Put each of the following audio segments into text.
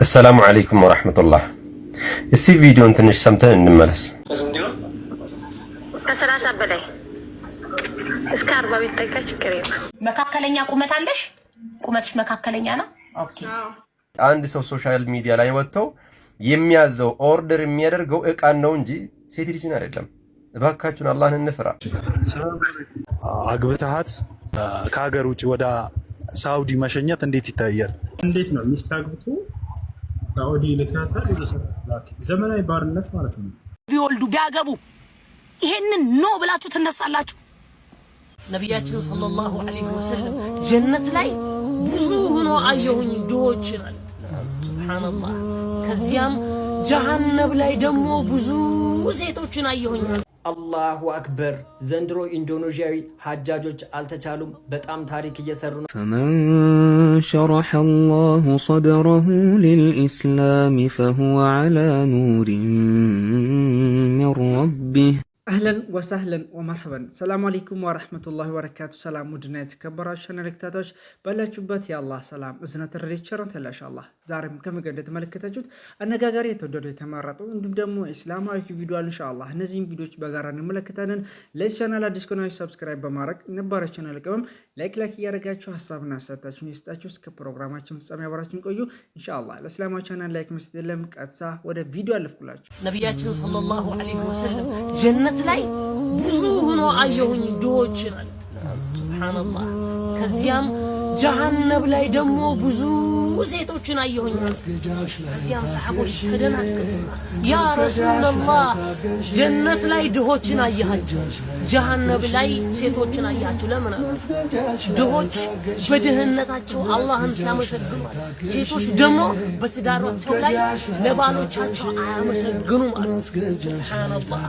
السلام عليكم ورحمة الله. እስቲ ቪዲዮን ትንሽ ሰምተን እንመለስ። ከሰላሳ በላይ እስከ 40 ቢጠጋ ችግር የለም። መካከለኛ ቁመት አለሽ? ቁመትሽ መካከለኛ ነው? ኦኬ። አንድ ሰው ሶሻል ሚዲያ ላይ ወጥቶ የሚያዘው ኦርደር የሚያደርገው እቃን ነው እንጂ ሴት ልጅን አይደለም። እባካችሁን አላህን እንፍራ። አግብተሃት ከሀገር ውጭ ወደ ሳውዲ መሸኘት እንዴት ይታያል? እንዴት ነው ሚስት አግብቶ ሳውዲ ልካታል? ዘመናዊ ባርነት ማለት ነው። ቢወልዱ ቢያገቡ ይሄንን ኖ ብላችሁ ትነሳላችሁ። ነብያችን ሰለላሁ ዐለይሂ ወሰለም ጀነት ላይ ብዙ ሆኖ አየሁኝ ድሆች አለ። ሱብሃንአላህ። ከዚያም ጀሃነም ላይ ደግሞ ብዙ ሴቶችን አየሁኝ። አላሁ አክበር። ዘንድሮ ኢንዶኔዥያዊ ሐጃጆች አልተቻሉም። በጣም ታሪክ እየሰሩ ነው። فمن شرح الله صدره للإسلام فهو على نور من ربه. አህለን ወሳህለን ወመርሐበን። ሰላም አለይኩም ወራህመቱላሂ ወበረካቱ። ሰላም ውድና የተከበራችሁ ተመልካቾች ባላችሁበት የአላህ ሰላም እዝነት ረድኤት ኢንሻአላህ ዛሬም ከመገደ ተመልክታችሁት አነጋጋሪ የተወደዱ የተመረጡ እንዲሁም ደግሞ እስላማዊ ቪዲዮ አሉ ኢንሻአላህ። እነዚህን ቪዲዮዎች በጋራ እንመለከታለን። ለዚህ ቻናል አዲስ ከሆናችሁ ሰብስክራይብ በማድረግ ነባራችሁ ቻናል ቀበም ላይክ እያደረጋችሁ ሐሳብና አስተያየታችሁን ይስጣችሁ። እስከ ፕሮግራማችን ፍጻሜ አብራችሁን ቆዩ ኢንሻአላህ። ለእስላማዊ ቻናል ላይክ መስጠት የለም። ቀጥታ ወደ ቪዲዮ አለፍኩላችሁ። ነብያችን ሰለላሁ ዐለይሂ ወሰለም ጀነት ላይ ብዙ ሆኖ አየሁኝ ድሆች አለ። ሱብሃንአላህ። ከዚያም ጀሃነም ላይ ደግሞ ብዙ ሴቶችን አየሁኝ። ከዚያም ሰሃቦች ተደናገጡ። ያ ረሱላህ ጀነት ላይ ድሆችን አያችሁ፣ ጀሃነም ላይ ሴቶችን አያችሁ ለምን? ድሆች በድህነታቸው አላህን ሲያመሰግኑ፣ ሴቶች ደግሞ በትዳራቸው ላይ ለባሎቻቸው አያመሰግኑም አሉ። ሱብሃንአላህ።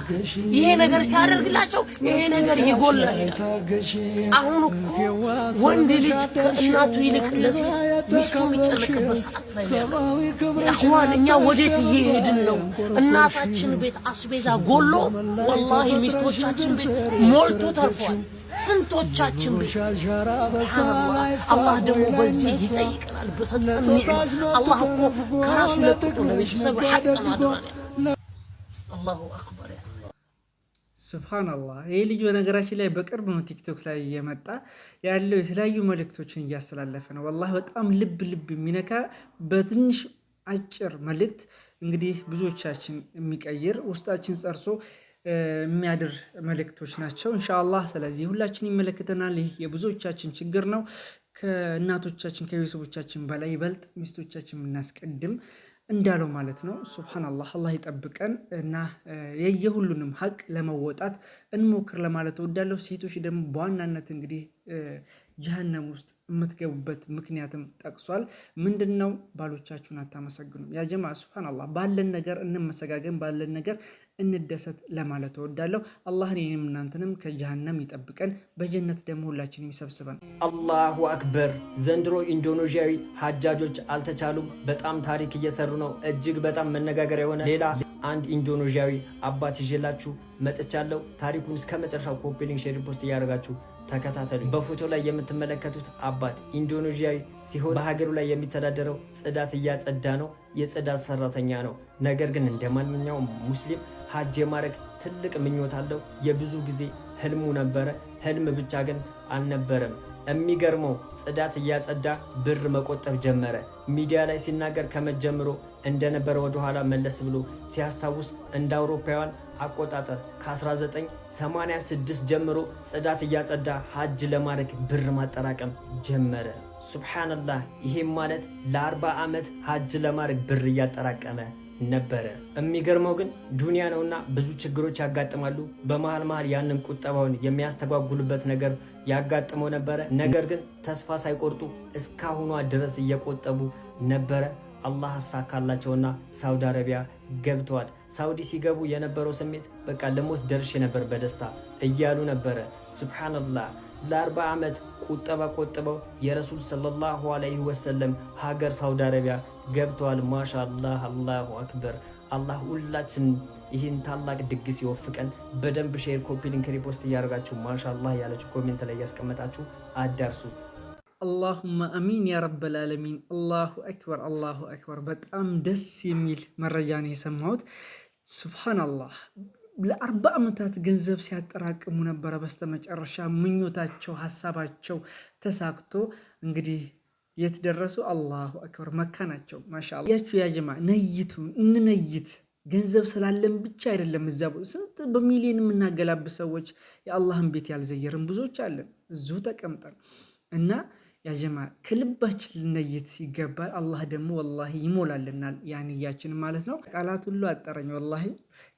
ይሄ ነገር ሲያደርግላቸው ይሄ ነገር ይጎላል። አሁን እኮ ወንድ ልጅ ከእናቱ ይልቅ ለሴት ሚስቱ የሚጨነቅበት ሰዓት ላይ ነው። አሁን እኛ ወዴት እየሄድን ነው? እናታችን ቤት አስቤዛ ጎሎ ወላሂ ሚስቶቻችን ቤት ሞልቶ ተርፏል። ስንቶቻችን ቤት ሱብሃንአላህ። አላህ ደግሞ በዚህ ይጠይቀናል። በሰጠን አላህ እኮ ከራሱ ለጥቆ ለቤተሰብ ሐቅ ማድረግ። አላሁ አክበር። ሱብሃንአላህ። ይሄ ልጅ በነገራችን ላይ በቅርብ ነው ቲክቶክ ላይ የመጣ ያለው የተለያዩ መልእክቶችን እያስተላለፈ ነው። ወላሂ በጣም ልብ የሚነካ በትንሽ አጭር መልእክት እንግዲህ ብዙዎቻችን የሚቀይር ውስጣችን ጸርሶ የሚያድር መልእክቶች ናቸው ኢንሻአላህ። ስለዚህ ሁላችን ይመለከተናል። ይህ የብዙዎቻችን ችግር ነው። ከእናቶቻችን ከቤተሰቦቻችን በላይ ይበልጥ ሚስቶቻችን የምናስቀድም እንዳለው ማለት ነው። ሱብሃንአላህ። አላህ ይጠብቀን እና የየሁሉንም ሀቅ ለመወጣት እንሞክር ለማለት እወዳለሁ። ሴቶች ደግሞ በዋናነት እንግዲህ ጀሃነም ውስጥ የምትገቡበት ምክንያትም ጠቅሷል። ምንድነው? ባሎቻችሁን አታመሰግኑም። ያ ጀማ ሱብሃንአላህ። ባለን ነገር እንመሰጋገን፣ ባለን ነገር እንደሰት ለማለት እወዳለሁ። አላህ እኔንም እናንተንም ከጀሃነም ይጠብቀን፣ በጀነት ደግሞ ሁላችንም ይሰብስበን። አላሁ አክበር። ዘንድሮ ኢንዶኔዥያዊ ሐጃጆች አልተቻሉም። በጣም ታሪክ እየሰሩ ነው። እጅግ በጣም መነጋገሪያ የሆነ ሌላ አንድ ኢንዶኔዥያዊ አባት ይዤላችሁ መጥቻለሁ። ታሪኩን እስከ መጨረሻው ኮፒ ሊንክ፣ ሼር፣ ፖስት እያደረጋችሁ ተከታተሉ። በፎቶ ላይ የምትመለከቱት አባት ኢንዶኔዥያዊ ሲሆን በሀገሩ ላይ የሚተዳደረው ጽዳት እያጸዳ ነው። የጽዳት ሰራተኛ ነው። ነገር ግን እንደማንኛውም ሙስሊም ሀጅ የማድረግ ትልቅ ምኞት አለው። የብዙ ጊዜ ህልሙ ነበረ። ህልም ብቻ ግን አልነበረም። የሚገርመው ጽዳት እያጸዳ ብር መቆጠብ ጀመረ። ሚዲያ ላይ ሲናገር ከመጀመሩ እንደነበረ ወደ ኋላ መለስ ብሎ ሲያስታውስ እንደ አውሮፓውያን አቆጣጠር ከ1986 ጀምሮ ጽዳት እያጸዳ ሀጅ ለማድረግ ብር ማጠራቀም ጀመረ። ሱብሃንአላህ። ይሄም ማለት ለ40 ዓመት ሀጅ ለማድረግ ብር እያጠራቀመ ነበረ። የሚገርመው ግን ዱንያ ነውና ብዙ ችግሮች ያጋጥማሉ። በመሃል ያንን ቁጠባውን የሚያስተጓጉሉበት ነገር ያጋጥመው ነበረ። ነገር ግን ተስፋ ሳይቆርጡ እስካሁኗ ድረስ እየቆጠቡ ነበረ። አላህ አሳካላቸውና ሳውዲ አረቢያ ገብተዋል። ሳውዲ ሲገቡ የነበረው ስሜት በቃ ለሞት ደርሼ ነበር በደስታ እያሉ ነበረ። ሱብሃንአላህ። ለ40 ዓመት ቁጠባ ቆጥበው የረሱል ሰለላሁ ዐለይሂ ወሰለም ሀገር ሳውዲ አረቢያ ገብተዋል። ማሻአላህ። አላሁ አክበር። አላህ ሁላችን ይህን ታላቅ ድግስ ይወፍቀን። በደንብ ሼር፣ ኮፒ ሊንክ፣ ሪፖስት እያደረጋችሁ ማሻአላህ ያለችሁ ኮሜንት ላይ ያስቀመጣችሁ አዳርሱት። አላሁመ አሚን ያ ረበል ዓለሚን። አላሁ አክበር አላሁ አክበር። በጣም ደስ የሚል መረጃ ነው የሰማሁት። ሱብሃነላህ ለ40 ዓመታት ገንዘብ ሲያጠራቅሙ ነበረ። በስተመጨረሻ ምኞታቸው ሀሳባቸው ተሳክቶ እንግዲህ የት ደረሱ? አላሁ አክበር መካ ናቸው። ማሻአላህ ያችሁ ያ ጀማ ነይቱ እንነይት። ገንዘብ ስላለን ብቻ አይደለም። እዛ ስንት በሚሊዮን የምናገላብጥ ሰዎች የአላህን ቤት ያልዘየርን ብዙዎች አለን እዚሁ ተቀምጠን እና ያ ጀማ ከልባችን ልነይት ይገባል። አላህ ደግሞ ወላሂ ይሞላልናል ያንያችን ማለት ነው። ቃላት ሁሉ አጠረኝ። ወላሂ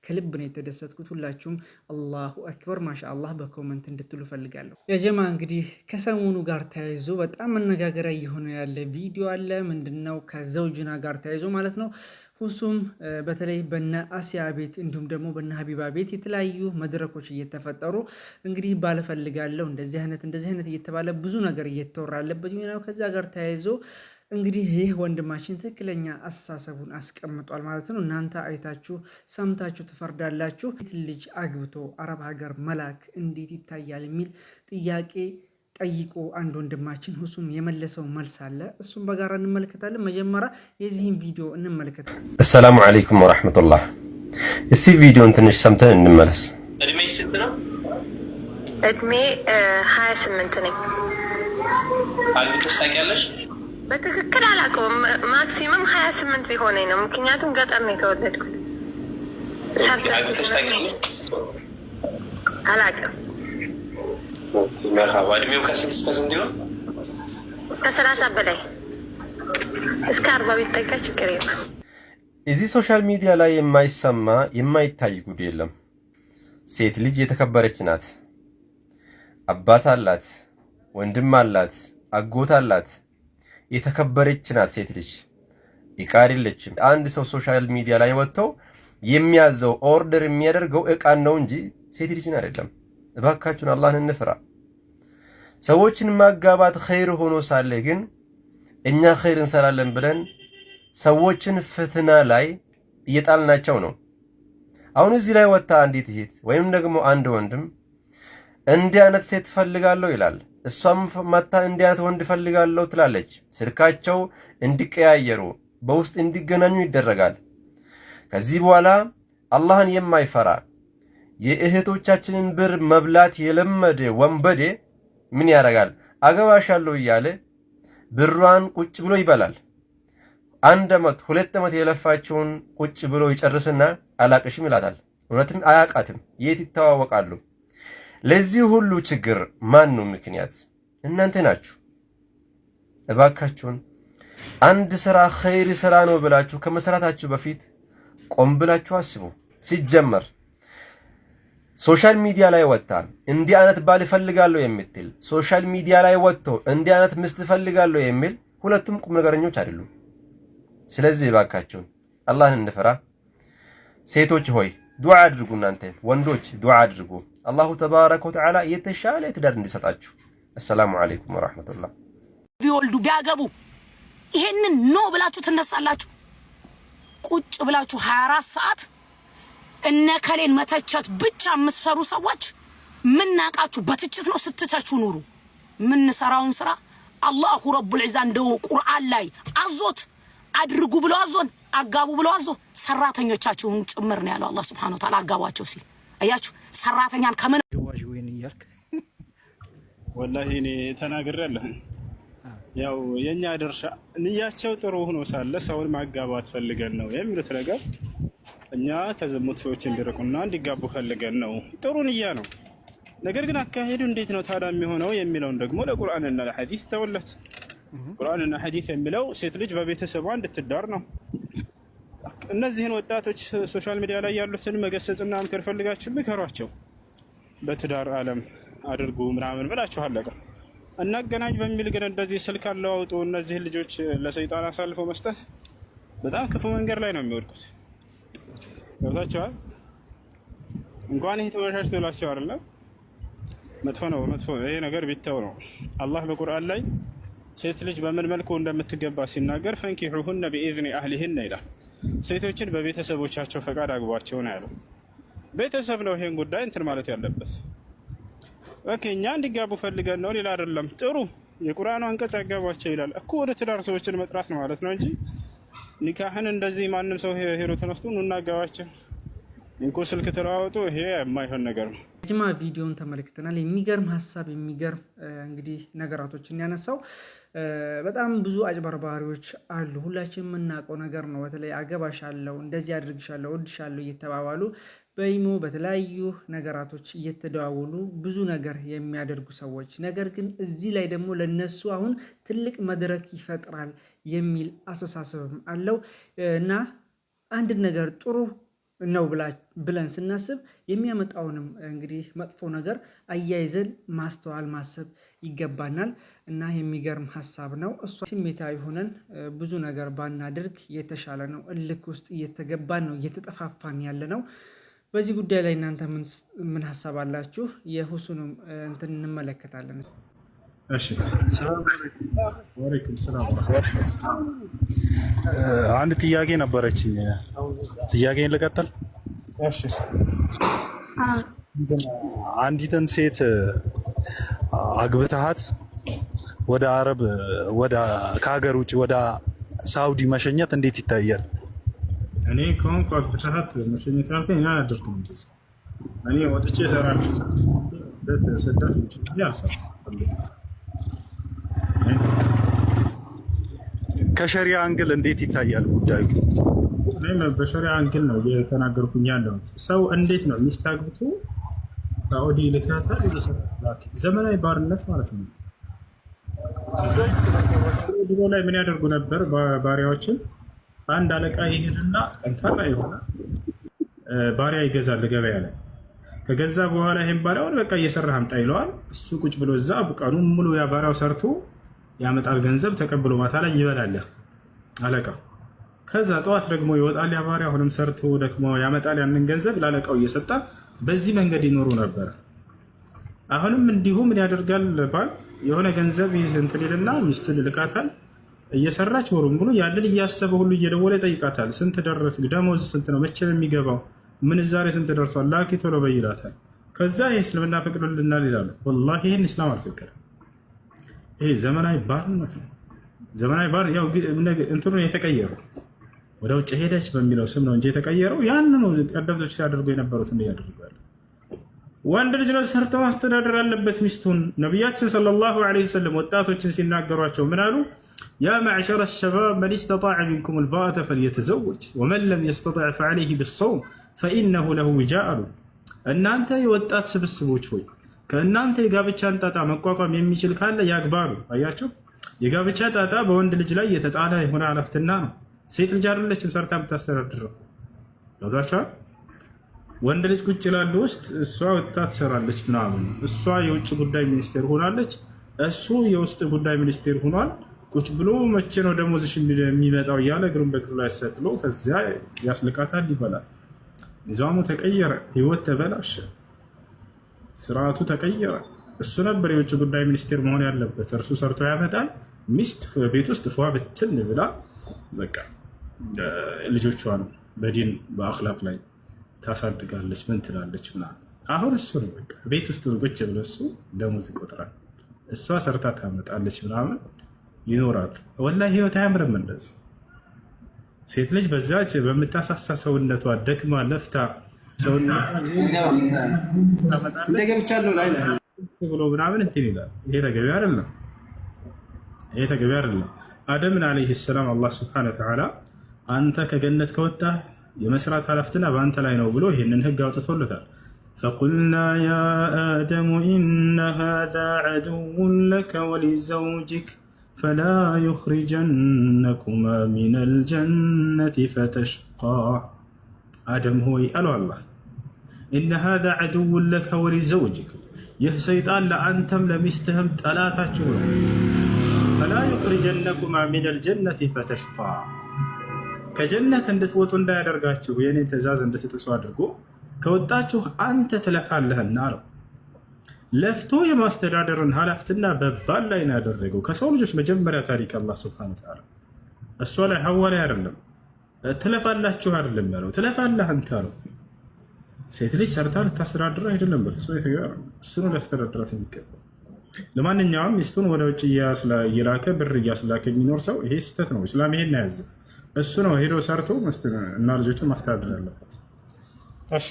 ከልብ ነው የተደሰትኩት። ሁላችሁም አላሁ አክበር ማሻአላህ በኮመንት እንድትሉ ፈልጋለሁ። ያ ጀማ እንግዲህ ከሰሞኑ ጋር ተያይዞ በጣም መነጋገሪያ እየሆነ ያለ ቪዲዮ አለ። ምንድነው? ከዘውጅና ጋር ተያይዞ ማለት ነው። ሁሱም በተለይ በነ አሲያ ቤት እንዲሁም ደግሞ በነ ሀቢባ ቤት የተለያዩ መድረኮች እየተፈጠሩ እንግዲህ ባለፈልጋለሁ እንደዚህ አይነት እየተባለ ብዙ ነገር እየተወራለበት ነው። ከዛ ጋር ተያይዞ እንግዲህ ይህ ወንድማችን ትክክለኛ አስተሳሰቡን አስቀምጧል ማለት ነው። እናንተ አይታችሁ ሰምታችሁ ትፈርዳላችሁ። ልጅ አግብቶ አረብ ሀገር መላክ እንዴት ይታያል የሚል ጥያቄ ጠይቆ አንድ ወንድማችን ሁሱም የመለሰው መልስ አለ። እሱም በጋራ እንመለከታለን። መጀመሪያ የዚህን ቪዲዮ እንመለከታለን። አሰላሙ አለይኩም ወራህመቱላህ። እስቲ ቪዲዮን ትንሽ ሰምተን እንመለስ። እድሜሽ ስንት ነው? እድሜ 28 ነኝ። አግብተሽ ታውቂያለሽ? በትክክል አላውቀውም። ማክሲመም 28 ቢሆነኝ ነው። ምክንያቱም ገጠር ነው የተወለድኩት። አግብተሽ ታውቂያለሽ? አላውቅም። መርሃባ። እድሜው ከስንት እስከ ስንት ይሆን? ከ30 በላይ እስከ 40 ቢጠጋ ችግር የለም። እዚህ ሶሻል ሚዲያ ላይ የማይሰማ የማይታይ ጉድ የለም። ሴት ልጅ የተከበረች ናት። አባት አላት፣ ወንድም አላት፣ አጎት አላት። የተከበረች ናት ሴት ልጅ። ይቃር የለችም። አንድ ሰው ሶሻል ሚዲያ ላይ ወጥቶ የሚያዘው ኦርደር የሚያደርገው እቃን ነው እንጂ ሴት ልጅን አይደለም። እባካችሁን አላህን እንፍራ። ሰዎችን ማጋባት ኸይር ሆኖ ሳለ ግን እኛ ኸይር እንሰራለን ብለን ሰዎችን ፍትና ላይ እየጣልናቸው ነው። አሁን እዚህ ላይ ወጣ አንዲት እህት ወይም ደግሞ አንድ ወንድም እንዲህ አይነት ሴት ፈልጋለሁ ይላል። እሷም መታ እንዲህ አይነት ወንድ ፈልጋለሁ ትላለች። ስልካቸው እንዲቀያየሩ በውስጥ እንዲገናኙ ይደረጋል። ከዚህ በኋላ አላህን የማይፈራ የእህቶቻችንን ብር መብላት የለመደ ወንበዴ ምን ያደርጋል? አገባሻለሁ እያለ ብሯን ቁጭ ብሎ ይበላል። 1 ዓመት 2 ዓመት የለፋቸውን ቁጭ ብሎ ይጨርስና አላቅሽም ይላታል። እውነትም አያቃትም። የት ይተዋወቃሉ? ለዚህ ሁሉ ችግር ማን ነው ምክንያት? እናንተ ናችሁ። እባካችሁን አንድ ስራ ኸይር ስራ ነው ብላችሁ ከመስራታችሁ በፊት ቆም ብላችሁ አስቡ። ሲጀመር ሶሻል ሚዲያ ላይ ወጥታ እንዲህ አይነት ባል እፈልጋለሁ የምትል ሶሻል ሚዲያ ላይ ወጥቶ እንዲህ አይነት ሚስት እፈልጋለሁ የሚል ሁለቱም ቁም ነገረኞች አይደሉም። ስለዚህ እባካችሁን አላህን እንፍራ። ሴቶች ሆይ ዱዓ አድርጉ። እናንተ ወንዶች ዱዓ አድርጉ። አላሁ ተባረከ ወተዓላ የተሻለ ትዳር እንዲሰጣችሁ። አሰላሙ አለይኩም ወራህመቱላህ። ቢወልዱ ቢያገቡ ይሄንን ኖ ብላችሁ ትነሳላችሁ። ቁጭ ብላችሁ 24 ሰዓት እነከሌን መተቸት ብቻ የምትሰሩ ሰዎች ምናቃችሁ በትችት ነው ስትተቹ ኑሩ። ምን ሰራውን ስራ አላሁ ረቡል ዒዛ እንደው ቁርአን ላይ አዞት አድርጉ ብሎ አዞን አጋቡ ብሎ አዞ ሰራተኞቻችሁን ጭምር ነው ያለው አላህ Subhanahu Wa Ta'ala አጋባቸው ሲል አያችሁ። ሰራተኛን ከምን ጀዋጅ ወይን ይያልክ ወላሂ እኔ ተናግሬያለሁ። ያው የኛ ድርሻ ንያቸው ጥሩ ሆኖ ሳለ ሰውን ማጋባት ፈልገን ነው የሚሉት ነገር እኛ ከዝሙት ሰዎች እንዲርቁና እንዲጋቡ ፈልገን ነው። ጥሩ ንያ ነው። ነገር ግን አካሄዱ እንዴት ነው ታዲያ የሚሆነው የሚለውን ደግሞ ለቁርአንና ለሐዲስ ተወለት። ቁርአንና ሐዲስ የሚለው ሴት ልጅ በቤተሰቧ እንድትዳር ነው። እነዚህን ወጣቶች ሶሻል ሚዲያ ላይ ያሉትን መገሰጽና ምክር ፈልጋችሁ ምከሯቸው። በትዳር ዓለም አድርጉ ምናምን ብላችሁ አለቀ። እናገናኝ በሚል ግን እንደዚህ ስልክ አለዋውጡ እነዚህ ልጆች ለሰይጣን አሳልፎ መስጠት በጣም ክፉ መንገድ ላይ ነው የሚወድቁት። ገብታችኋል? እንኳን ይሄ ተወሻሽቶ ይላችሁ አይደለም መጥፎ ነው። ይሄ ነገር ቢተው ነው። አላህ በቁርአን ላይ ሴት ልጅ በምን መልኩ እንደምትገባ ሲናገር ፈንኪሑሁነ ቢኢዝኒ አህሊሂን ይላል። ሴቶችን በቤተሰቦቻቸው ፈቃድ አግቧቸው ነው ያለው። ቤተሰብ ነው ይሄን ጉዳይ እንትን ማለት ያለበት። ኦኬ እኛ እንዲጋቡ ፈልገን ነው ሌላ አይደለም። ጥሩ የቁርአኑ አንቀጽ ያጋባቸው ይላል እኮ። ወደ ትዳር ሰዎችን መጥራት ነው ማለት ነው እንጂ ኒካህን እንደዚህ ማንም ሰው ሄሮ ተነስቶ ነው እናጋባቸው እንኮ ስልክ ተለዋወጡ፣ ይሄ የማይሆን ነገር ነው። ጅማ ቪዲዮን ተመልክተናል። የሚገርም ሀሳብ የሚገርም እንግዲህ ነገራቶችን ያነሳው በጣም ብዙ አጭበርባሪዎች አሉ። ሁላችን የምናውቀው ነገር ነው። በተለይ አገባሻለሁ፣ እንደዚህ አድርግሻለሁ፣ ወድሻለሁ እየተባባሉ በኢሞ በተለያዩ ነገራቶች እየተደዋወሉ ብዙ ነገር የሚያደርጉ ሰዎች፣ ነገር ግን እዚህ ላይ ደግሞ ለነሱ አሁን ትልቅ መድረክ ይፈጥራል የሚል አስተሳሰብም አለው እና አንድ ነገር ጥሩ ነው ብለን ስናስብ የሚያመጣውንም እንግዲህ መጥፎ ነገር አያይዘን ማስተዋል ማሰብ ይገባናል እና የሚገርም ሀሳብ ነው። እሷ ስሜታዊ ሆነን ብዙ ነገር ባናደርግ የተሻለ ነው። እልክ ውስጥ እየተገባን ነው፣ እየተጠፋፋን ያለ ነው። በዚህ ጉዳይ ላይ እናንተ ምን ሀሳብ አላችሁ? የሁሱንም እንትን እንመለከታለን። እሺ ወአለይኩም ሰላም። አንድ ጥያቄ ነበረችኝ። ጥያቄን ልቀጥል? እሺ። አንዲትን ሴት አግብተሃት ወደ አረብ ከሀገር ውጭ ወደ ሳውዲ መሸኘት እንዴት ይታያል? እኔ ከሆንኩ አግብተሃት መሸኘት ያልከኝ እኔ አላደርግም። እኔ ወጥቼ እሰራለሁ። ስደት ውጭ ያልሰራ ከሸሪያ አንግል እንዴት ይታያል ጉዳዩ? እኔም በሸሪያ አንግል ነው የተናገርኩኝ ያለሁት። ሰው እንዴት ነው ሚስት አግብቶ ሳኡዲ ልካታል? ዘመናዊ ባርነት ማለት ነው። ድሮ ላይ ምን ያደርጉ ነበር? ባሪያዎችን አንድ አለቃ ይሄድና ጠንካራ የሆነ ባሪያ ይገዛል ገበያ ላይ። ከገዛ በኋላ ይሄን ባሪያውን በቃ እየሰራህ አምጣ ይለዋል። እሱ ቁጭ ብሎ እዛ ቀኑን ሙሉ ያ ባሪያው ሰርቶ ያመጣል ገንዘብ ተቀብሎ ማታ ላይ ይበላል አለቃ። ከዛ ጠዋት ደግሞ ይወጣል ያ ባሪያ አሁንም ሰርቶ ደግሞ ያመጣል ያንን ገንዘብ ላለቃው እየሰጣ በዚህ መንገድ ይኖሩ ነበር። አሁንም እንዲሁ ምን ያደርጋል? ባል የሆነ ገንዘብ እንትን ይልና ሚስቱን ልካታል እየሰራች ወሩን ሙሉ ያንን እያሰበ ሁሉ እየደወለ ይጠይቃታል። ስንት ደረስ? ደሞዝ ስንት ነው? መቼ ነው የሚገባው? ምንዛሬ ስንት ደርሷል? ላኪ ቶሎ በይ ይላታል። ከዛ ይሄ እስልምና ፈቅዶልናል ይላሉ። ወላሂ ይሄን እስላም አልፈቀደም። ይሄ ዘመናዊ ባርነት ነው። ዘመናዊ ባር ያው እንትኑ የተቀየረው ወደ ውጭ ሄደች በሚለው ስም ነው እንጂ የተቀየረው ያን ነው ቀደምቶች ሲያደርጉ የነበሩት እያደረጉ ያለ። ወንድ ልጅ ነው ሰርቶ ማስተዳደር አለበት ሚስቱን። ነቢያችን ሰለላሁ ዐለይሂ ወሰለም ወጣቶችን ሲናገሯቸው ምን አሉ? ያ መዕሸረ ሸባብ መን ስተጣዐ ሚንኩም አልባአተ ፈልየተዘወጅ ወመን ለም የስተጣዕ ፈዐለይሂ ቢሰውም ፈኢነሁ ለሁ ዊጃእ አሉ። እናንተ የወጣት ስብስቦች ሆይ ከእናንተ የጋብቻን ጣጣ መቋቋም የሚችል ካለ ያግባሉ። አያችሁ፣ የጋብቻ ጣጣ በወንድ ልጅ ላይ የተጣለ የሆነ ኃላፊነት ነው። ሴት ልጅ አይደለችም ሰርታ የምታስተዳድረው። ገብቷችኋል? ወንድ ልጅ ቁጭ ላለ ውስጥ እሷ ወጥታ ትሰራለች ምናምን። እሷ የውጭ ጉዳይ ሚኒስቴር ሆናለች፣ እሱ የውስጥ ጉዳይ ሚኒስቴር ሆኗል። ቁጭ ብሎ መቼ ነው ደሞዝሽ የሚመጣው እያለ እግሩን በእግሩ ላይ ሰቅሎ ከዚያ ያስልቃታል፣ ይበላል። ኒዛሙ ተቀየረ፣ ህይወት ተበላሸ፣ ስርዓቱ ተቀየረ። እሱ ነበር የውጭ ጉዳይ ሚኒስቴር መሆን ያለበት። እርሱ ሰርቶ ያመጣል። ሚስት ቤት ውስጥ ፏ ብትን ብላ በቃ ልጆቿን በዲን በአክላቅ ላይ ታሳድጋለች፣ ምን ትላለች ምናምን። አሁን እሱ ነው በቃ ቤት ውስጥ ቁጭ ብሎ እሱ ደሞዝ ይቆጥራል፣ እሷ ሰርታ ታመጣለች ምናምን ይኖራሉ። ወላሂ ህይወት አያምርም እንደዚህ። ሴት ልጅ በዛች በምታሳሳ ሰውነቷ ደክማ ለፍታ ብሎ ምናምን እንትን ይላል። ይሄ ተገቢ አይደለም። ይሄ ተገቢ አይደለም። አደምን ዓለይሂ ሰላም አላህ ሱብሓነሁ ወተዓላ አንተ ከገነት ከወጣህ የመስራት ኃላፊነት በአንተ ላይ ነው ብሎ ይህንን ህግ አውጥቶለታል። ፈቁልና ያ አደሙ ኢነ ሃዛ ዐዱውን ለከ ወሊዘውጅክ ፈላ ዩኽሪጀነኩማ ሚነል ጀነቲ ፈተሽቃ። አደም ሆይ አለው አላህ ኢነ ሃዛ ዐዱውን ለከ ወሊዘውጅክ፣ ይህ ሰይጣን ለአንተም ለሚስትህም ጠላታችሁ ነው። ፈላ ዩኽሪጀነኩማ ሚነል ጀነቲ ፈተሽቃ፣ ከጀነት እንድትወጡ እንዳያደርጋችሁ የኔን ትእዛዝ እንድትጥሱ አድርጎ ከወጣችሁ አንተ ትለፋለህና አለው። ለፍቶ የማስተዳደርን ኃላፊነት በባል ላይ ነው ያደረገው። ከሰው ልጆች መጀመሪያ ታሪክ አላህ ሱብሓነሁ ወተዓላ እሷ ላይ ሐዋ ላይ አይደለም። ትለፋላችሁ አይደለም ያለው፣ ትለፋለህ አንተ አለው። ሴት ልጅ ሰርታ ልታስተዳድር አይደለም በፍጹም የተገባ እሱ ነው ሊያስተዳድራት የሚገባው። ለማንኛውም ሚስቱን ወደ ውጭ እየላከ ብር እያስላከ የሚኖር ሰው ይሄ ስህተት ነው። ኢስላም ይሄን ያዘ። እሱ ነው ሄዶ ሰርቶ እና ልጆቹን ማስተዳደር ያለበት። እሺ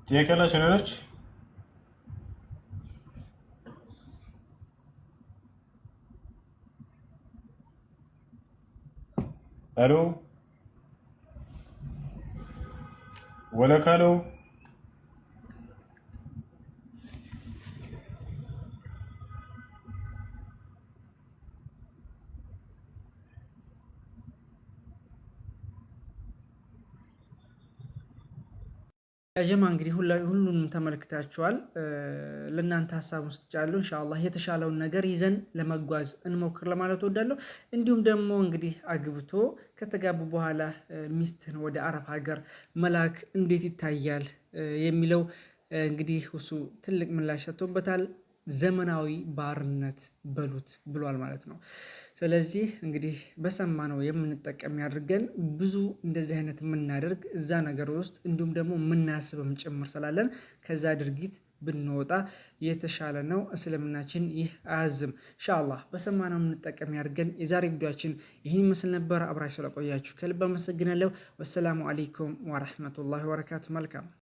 ጥያቄ ያላችሁ ሌሎች? አሎ ወለካሎ ያጀማ እንግዲህ ሁሉንም ተመልክታችኋል። ለእናንተ ሀሳብ ውስጥ ጫሉ ኢንሻአላህ የተሻለውን ነገር ይዘን ለመጓዝ እንሞክር ለማለት እወዳለሁ። እንዲሁም ደግሞ እንግዲህ አግብቶ ከተጋቡ በኋላ ሚስትን ወደ አረብ ሀገር መላክ እንዴት ይታያል የሚለው እንግዲህ እሱ ትልቅ ምላሽ ሰጥቶበታል። ዘመናዊ ባርነት በሉት ብሏል ማለት ነው። ስለዚህ እንግዲህ በሰማነው የምንጠቀም ያድርገን። ብዙ እንደዚህ አይነት የምናደርግ እዛ ነገር ውስጥ እንዲሁም ደግሞ የምናስብም ጭምር ስላለን ከዛ ድርጊት ብንወጣ የተሻለ ነው። እስልምናችን ይህ አያዝም። ኢንሻአላህ በሰማነው የምንጠቀም ያድርገን። የዛሬ ቪዲዮአችን ይህን ይመስል ነበር። አብራችሁ ስለቆያችሁ ከልብ አመሰግናለሁ። ወሰላሙ አለይኩም ወራህመቱላሂ ወበረካቱ። መልካም